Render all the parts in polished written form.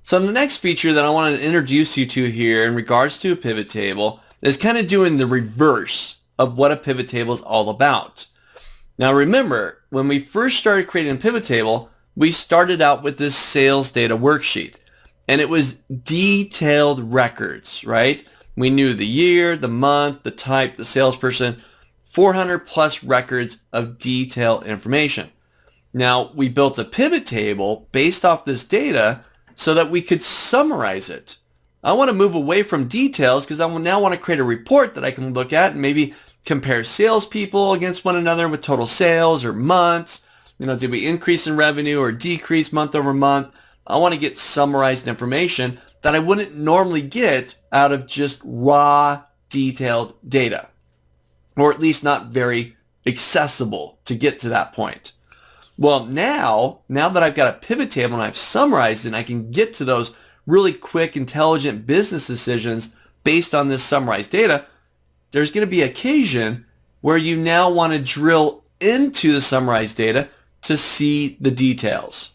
So the next feature that I want to introduce you to here in regards to a pivot table is kind of doing the reverse of what a pivot table is all about. Now remember, when we first started creating a pivot table, we started out with this sales data worksheet. And it was detailed records, right? We knew the year, the month, the type, the salesperson, 400 plus records of detailed information. Now, we built a pivot table based off this data so that we could summarize it. I want to move away from details because I now want to create a report that I can look at and maybe compare salespeople against one another with total sales or months. Did we increase in revenue or decrease month over month? I want to get summarized information that I wouldn't normally get out of just raw, detailed data, or at least not very accessible to get to that point. Well, now that I've got a pivot table and I've summarized it and I can get to those really quick, intelligent business decisions based on this summarized data, there's going to be occasion where you now want to drill into the summarized data to see the details.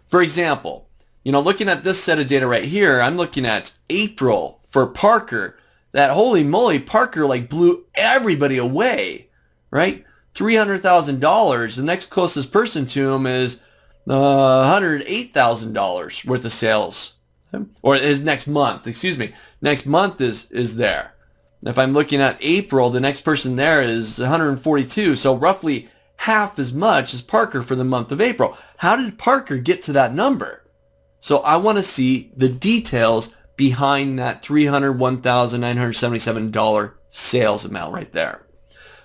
For example, looking at this set of data right here, I'm looking at April for Parker. That holy moly, Parker blew everybody away, right? $300,000. The next closest person to him is $108,000 worth of sales. Or his next month, Next month is there. If I'm looking at April, the next person there is 142. So roughly half as much as Parker for the month of April. How did Parker get to that number? So I want to see the details behind that $301,977 sales amount right there.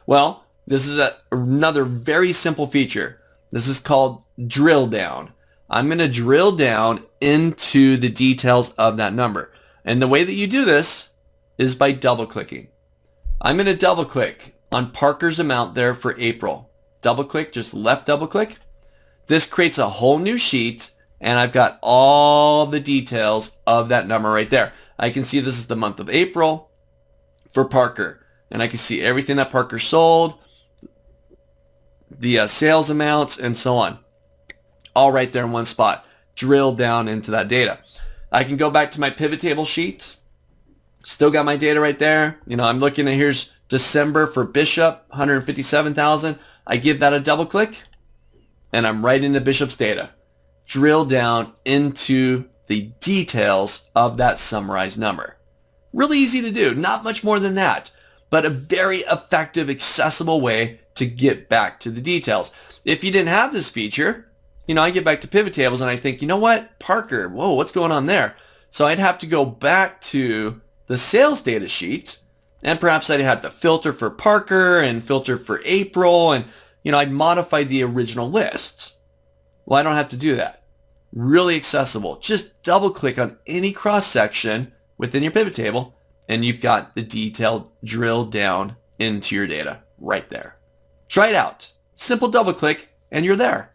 Well, this is another very simple feature. This is called drill down. I'm going to drill down into the details of that number. And the way that you do this is by double clicking. I'm going to double click on Parker's amount there for April. Double click, just left double click. This creates a whole new sheet and I've got all the details of that number right there. I can see this is the month of April for Parker. And I can see everything that Parker sold, the sales amounts, and so on. All right there in one spot. Drill down into that data. I can go back to my pivot table sheet. Still got my data right there. I'm looking at, here's December for Bishop, 157,000. I give that a double click and I'm right into Bishop's data. Drill down into the details of that summarized number. Really easy to do, not much more than that, but a very effective, accessible way to get back to the details. If you didn't have this feature, I get back to pivot tables and I think, what? Parker, whoa, what's going on there? So I'd have to go back to the sales data sheet and perhaps I'd have to filter for Parker and filter for April and, I'd modify the original lists. Well, I don't have to do that. Really accessible. Just double click on any cross section within your pivot table and you've got the detailed drill down into your data right there. Try it out. Simple double click and you're there.